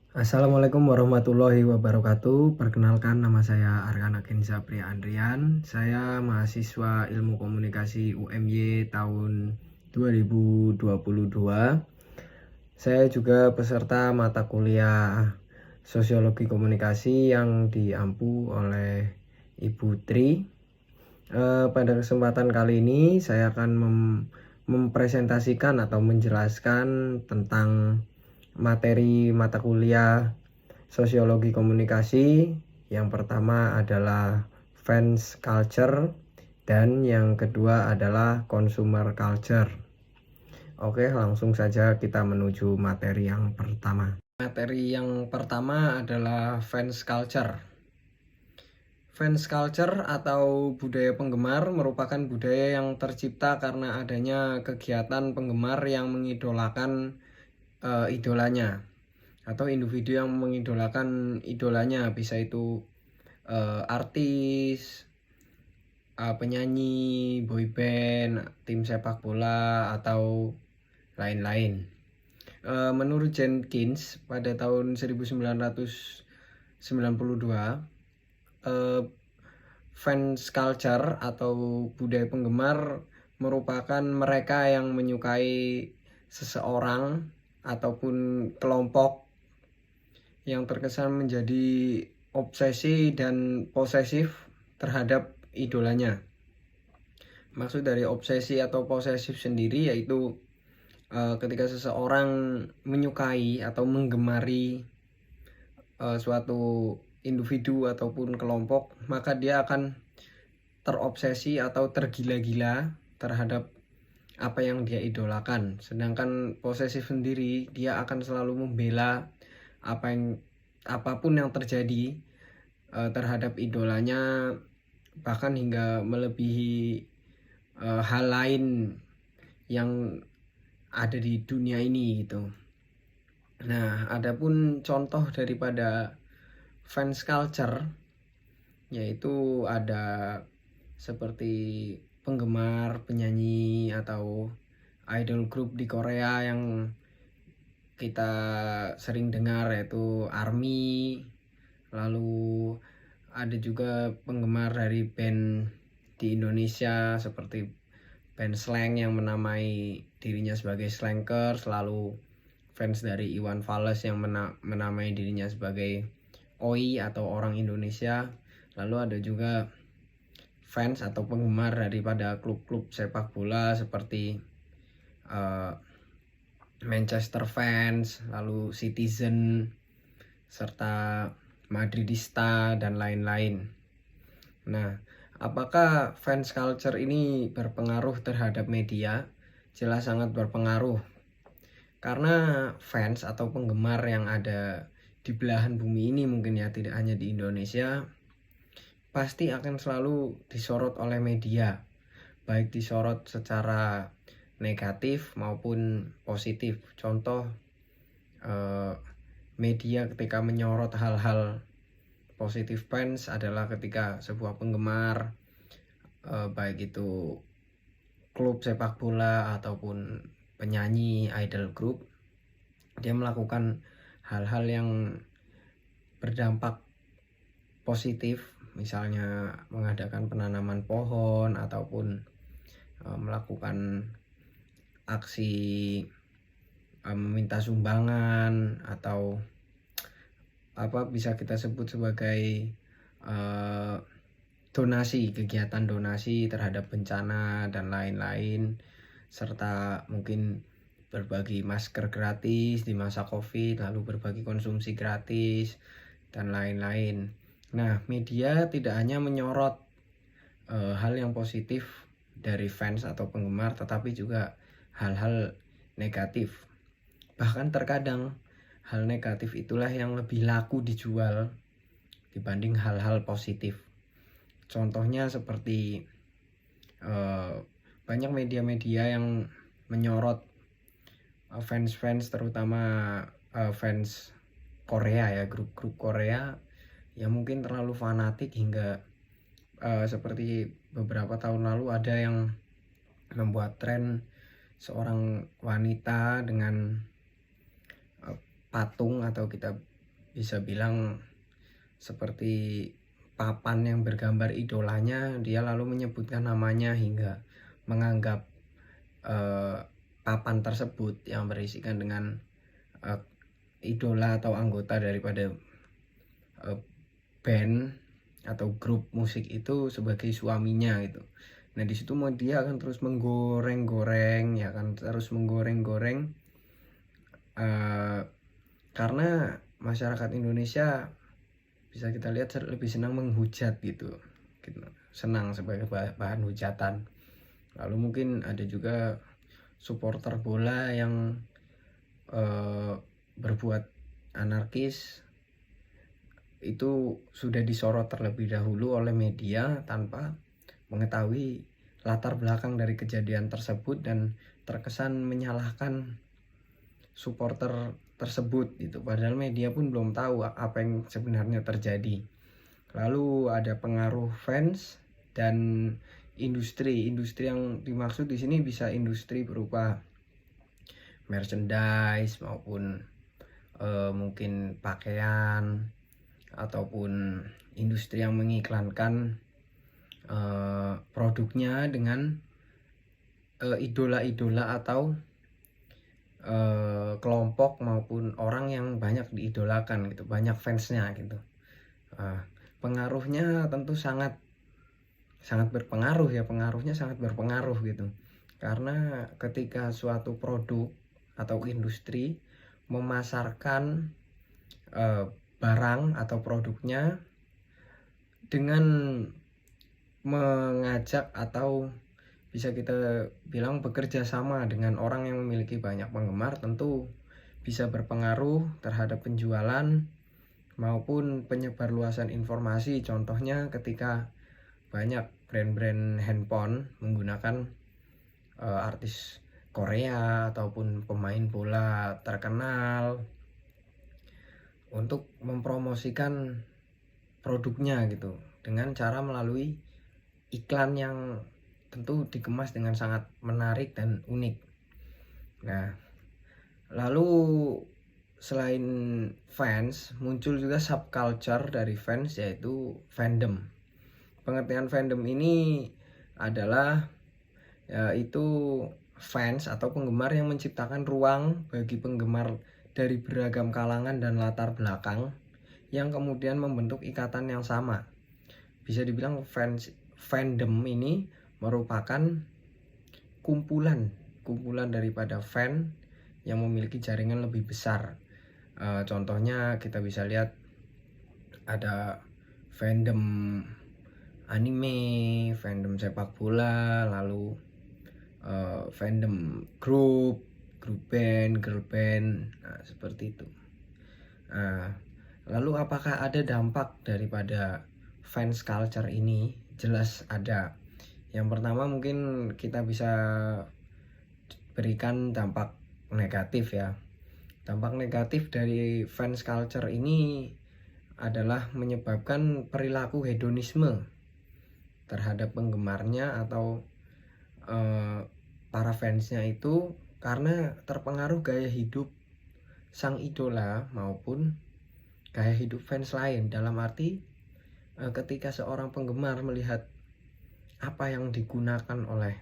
Assalamualaikum warahmatullahi wabarakatuh. Perkenalkan, nama saya Arkana Genza Priya Andrian. Saya mahasiswa Ilmu Komunikasi UMY tahun 2022. Saya juga peserta mata kuliah Sosiologi Komunikasi yang diampu oleh Ibu Tri. Pada kesempatan kali ini saya akan mempresentasikan atau menjelaskan tentang materi mata kuliah Sosiologi Komunikasi. Yang pertama adalah fans culture dan yang kedua adalah consumer culture. Oke, langsung saja kita menuju materi yang pertama. Materi yang pertama adalah fans culture. Fans culture atau budaya penggemar merupakan budaya yang tercipta karena adanya kegiatan penggemar yang mengidolakan idolanya atau individu yang mengidolakan idolanya, bisa itu artis, penyanyi, boyband, tim sepak bola atau lain-lain. Menurut Jenkins pada tahun 1992, fans culture atau budaya penggemar merupakan mereka yang menyukai seseorang ataupun kelompok yang terkesan menjadi obsesi dan posesif terhadap idolanya. Maksud dari obsesi atau posesif sendiri yaitu ketika seseorang menyukai atau menggemari suatu individu ataupun kelompok, maka dia akan terobsesi atau tergila-gila terhadap apa yang dia idolakan. Sedangkan posesif sendiri, dia akan selalu membela apapun yang terjadi terhadap idolanya, bahkan hingga melebihi hal lain yang ada di dunia ini gitu. Nah, adapun contoh daripada fans culture yaitu ada seperti penggemar penyanyi atau idol group di Korea yang kita sering dengar, yaitu ARMY. Lalu ada juga penggemar dari band di Indonesia seperti band Slank yang menamai dirinya sebagai Slankers. Lalu fans dari Iwan Fals yang menamai dirinya sebagai OI atau orang Indonesia. Lalu ada juga fans atau penggemar daripada klub-klub sepak bola seperti Manchester fans, lalu Citizen, serta Madridista dan lain-lain. Nah, apakah fans culture ini berpengaruh terhadap media? Jelas sangat berpengaruh. Karena fans atau penggemar yang ada di belahan bumi ini, mungkin ya tidak hanya di Indonesia, pasti akan selalu disorot oleh media, baik disorot secara negatif maupun positif. Contoh, media ketika menyorot hal-hal positif fans adalah ketika sebuah penggemar, baik itu klub sepak bola ataupun penyanyi idol group, dia melakukan hal-hal yang berdampak positif, misalnya mengadakan penanaman pohon ataupun melakukan aksi meminta sumbangan atau apa bisa kita sebut sebagai donasi, kegiatan donasi terhadap bencana dan lain-lain, serta mungkin berbagi masker gratis di masa COVID, lalu berbagi konsumsi gratis dan lain-lain. Nah, media tidak hanya menyorot hal yang positif dari fans atau penggemar, tetapi juga hal-hal negatif. Bahkan terkadang hal negatif itulah yang lebih laku dijual dibanding hal-hal positif. Contohnya seperti banyak media-media yang menyorot fans-fans, terutama fans Korea ya, grup-grup Korea yang mungkin terlalu fanatik hingga seperti beberapa tahun lalu ada yang membuat tren seorang wanita dengan patung atau kita bisa bilang seperti papan yang bergambar idolanya, dia lalu menyebutkan namanya hingga menganggap papan tersebut yang berisikan dengan idola atau anggota daripada band atau grup musik itu sebagai suaminya gitu. Nah di situ dia akan terus menggoreng-goreng, ya kan, terus menggoreng-goreng karena masyarakat Indonesia bisa kita lihat lebih senang menghujat gitu, senang sebagai bahan hujatan. Lalu mungkin ada juga supporter bola yang berbuat anarkis, itu sudah disorot terlebih dahulu oleh media tanpa mengetahui latar belakang dari kejadian tersebut dan terkesan menyalahkan supporter tersebut gitu, padahal media pun belum tahu apa yang sebenarnya terjadi. Lalu ada pengaruh fans dan industri yang dimaksud di sini bisa industri berupa merchandise maupun mungkin pakaian, ataupun industri yang mengiklankan produknya dengan idola-idola atau kelompok maupun orang yang banyak diidolakan gitu, banyak fansnya gitu. Pengaruhnya tentu sangat berpengaruh ya, pengaruhnya sangat berpengaruh gitu, karena ketika suatu produk atau industri memasarkan barang atau produknya dengan mengajak atau bisa kita bilang bekerja sama dengan orang yang memiliki banyak penggemar, tentu bisa berpengaruh terhadap penjualan maupun penyebarluasan informasi. Contohnya ketika banyak brand-brand handphone menggunakan artis Korea ataupun pemain bola terkenal untuk mempromosikan produknya gitu, dengan cara melalui iklan yang tentu dikemas dengan sangat menarik dan unik. Nah, lalu selain fans, muncul juga subculture dari fans, yaitu fandom. Pengertian fandom ini adalah yaitu fans atau penggemar yang menciptakan ruang bagi penggemar dari beragam kalangan dan latar belakang yang kemudian membentuk ikatan yang sama. Bisa dibilang fandom ini merupakan kumpulan daripada fan yang memiliki jaringan lebih besar. Contohnya kita bisa lihat ada fandom anime, fandom sepak bola, lalu fandom grup band, girl band, seperti itu. Lalu apakah ada dampak daripada fans culture ini? Jelas ada. Yang pertama mungkin kita bisa berikan dampak negatif ya. Dampak negatif dari fans culture ini adalah menyebabkan perilaku hedonisme terhadap penggemarnya atau para fansnya itu, karena terpengaruh gaya hidup sang idola maupun gaya hidup fans lain. Dalam arti ketika seorang penggemar melihat apa yang digunakan oleh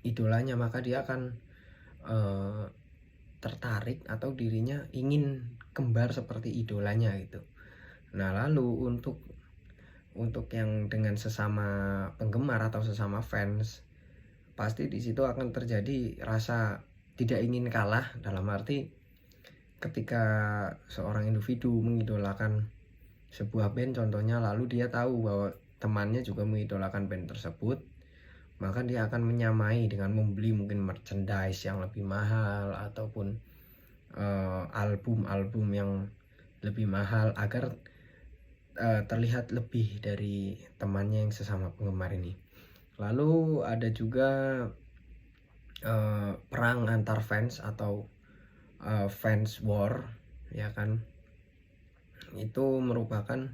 idolanya, maka dia akan tertarik atau dirinya ingin kembar seperti idolanya gitu. Nah, lalu untuk yang dengan sesama penggemar atau sesama fans, pasti di situ akan terjadi rasa tidak ingin kalah, dalam arti ketika seorang individu mengidolakan sebuah band contohnya, lalu dia tahu bahwa temannya juga mengidolakan band tersebut, maka dia akan menyamai dengan membeli mungkin merchandise yang lebih mahal ataupun album-album yang lebih mahal agar terlihat lebih dari temannya yang sesama penggemar ini. Lalu ada juga perang antar fans atau fans war, ya kan, itu merupakan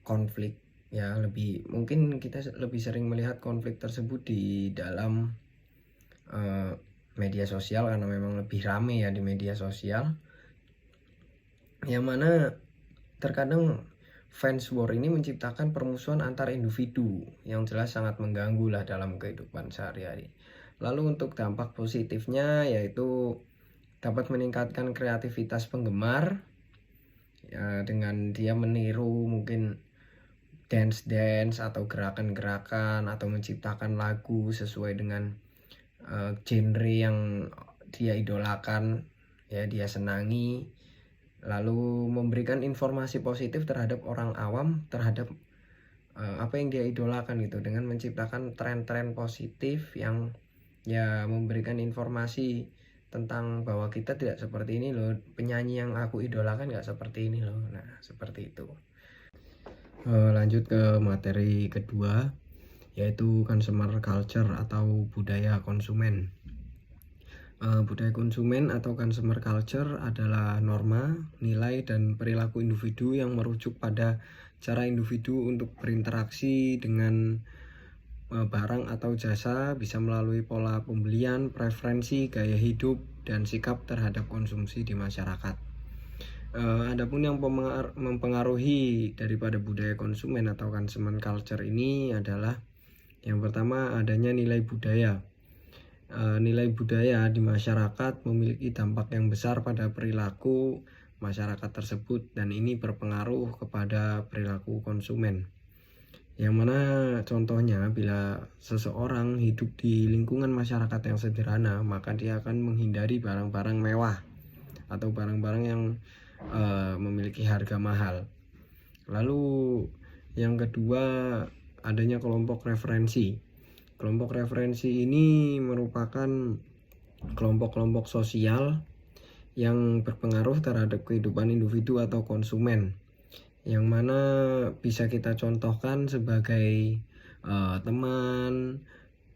konflik ya, mungkin kita lebih sering melihat konflik tersebut di dalam media sosial karena memang lebih rame ya di media sosial. yang mana terkadang fans war ini menciptakan permusuhan antar individu yang jelas sangat mengganggu lah dalam kehidupan sehari-hari. Lalu untuk dampak positifnya yaitu dapat meningkatkan kreativitas penggemar ya, dengan dia meniru mungkin dance atau gerakan-gerakan atau menciptakan lagu sesuai dengan genre yang dia idolakan, ya dia senangi, lalu memberikan informasi positif terhadap orang awam terhadap apa yang dia idolakan gitu, dengan menciptakan tren-tren positif yang ya memberikan informasi tentang bahwa kita tidak seperti ini loh, penyanyi yang aku idolakan nggak seperti ini loh. Nah seperti itu. Lanjut ke materi kedua, yaitu consumer culture atau budaya konsumen. Budaya konsumen atau consumer culture adalah norma, nilai, dan perilaku individu yang merujuk pada cara individu untuk berinteraksi dengan barang atau jasa, bisa melalui pola pembelian, preferensi, gaya hidup, dan sikap terhadap konsumsi di masyarakat. Adapun yang mempengaruhi daripada budaya konsumen atau consumer culture ini adalah yang pertama adanya nilai budaya. Nilai budaya di masyarakat memiliki dampak yang besar pada perilaku masyarakat tersebut, dan ini berpengaruh kepada perilaku konsumen. Yang mana contohnya bila seseorang hidup di lingkungan masyarakat yang sederhana, maka dia akan menghindari barang-barang mewah atau barang-barang yang memiliki harga mahal. Lalu yang kedua adanya kelompok referensi. Kelompok referensi ini merupakan kelompok-kelompok sosial yang berpengaruh terhadap kehidupan individu atau konsumen, yang mana bisa kita contohkan sebagai teman,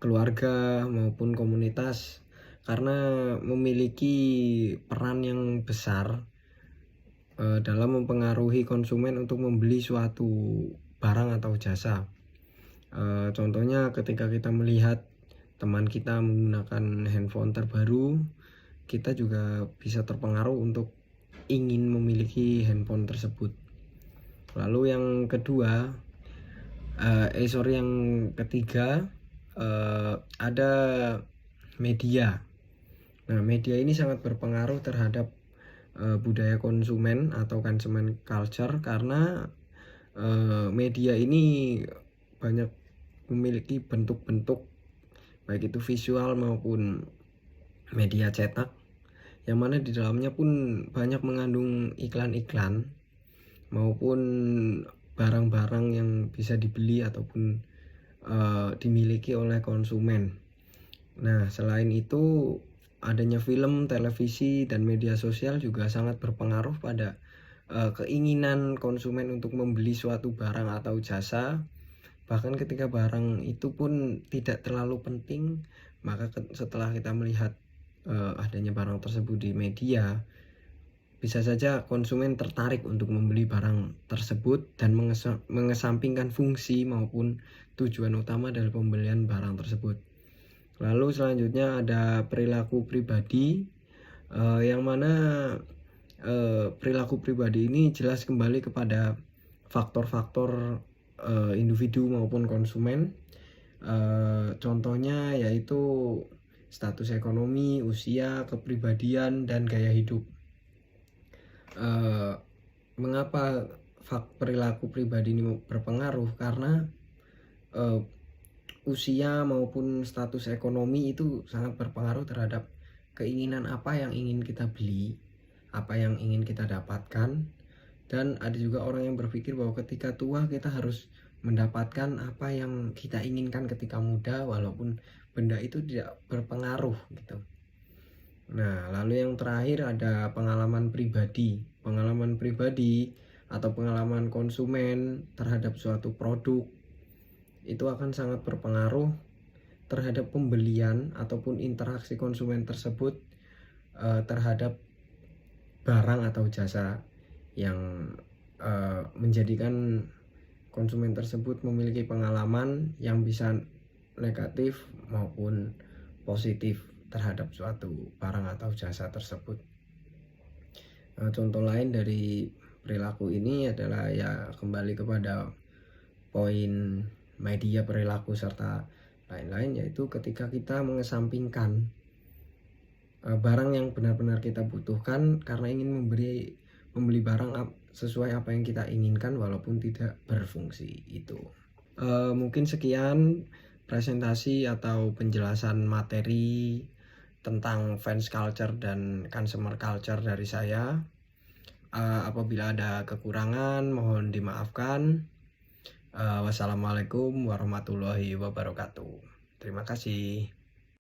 keluarga, maupun komunitas, karena memiliki peran yang besar dalam mempengaruhi konsumen untuk membeli suatu barang atau jasa. Contohnya ketika kita melihat teman kita menggunakan handphone terbaru, kita juga bisa terpengaruh untuk ingin memiliki handphone tersebut. Lalu yang kedua, yang ketiga, ada media. Nah, media ini sangat berpengaruh terhadap budaya konsumen atau consumer culture, karena media ini banyak memiliki bentuk-bentuk baik itu visual maupun media cetak, yang mana di dalamnya pun banyak mengandung iklan-iklan maupun barang-barang yang bisa dibeli ataupun dimiliki oleh konsumen. Nah, selain itu adanya film, televisi, dan media sosial juga sangat berpengaruh pada keinginan konsumen untuk membeli suatu barang atau jasa. Bahkan ketika barang itu pun tidak terlalu penting, maka setelah kita melihat adanya barang tersebut di media, bisa saja konsumen tertarik untuk membeli barang tersebut dan mengesampingkan fungsi maupun tujuan utama dari pembelian barang tersebut. Lalu selanjutnya ada perilaku pribadi, yang mana perilaku pribadi ini jelas kembali kepada faktor-faktor individu maupun konsumen. Contohnya yaitu status ekonomi, usia, kepribadian, dan gaya hidup. Mengapa perilaku pribadi ini berpengaruh? Karena usia maupun status ekonomi itu sangat berpengaruh terhadap keinginan apa yang ingin kita beli, apa yang ingin kita dapatkan. Dan ada juga orang yang berpikir bahwa ketika tua kita harus mendapatkan apa yang kita inginkan ketika muda, walaupun benda itu tidak berpengaruh gitu. Nah, lalu yang terakhir ada pengalaman pribadi. Pengalaman pribadi atau pengalaman konsumen terhadap suatu produk itu akan sangat berpengaruh terhadap pembelian ataupun interaksi konsumen tersebut terhadap barang atau jasa, yang menjadikan konsumen tersebut memiliki pengalaman yang bisa negatif maupun positif terhadap suatu barang atau jasa tersebut. Contoh lain dari perilaku ini adalah ya kembali kepada poin media perilaku serta lain-lain, yaitu ketika kita mengesampingkan barang yang benar-benar kita butuhkan karena ingin membeli barang sesuai apa yang kita inginkan walaupun tidak berfungsi itu. Mungkin sekian presentasi atau penjelasan materi tentang fans culture dan consumer culture dari saya. Apabila ada kekurangan mohon dimaafkan. Wassalamualaikum warahmatullahi wabarakatuh. Terima kasih.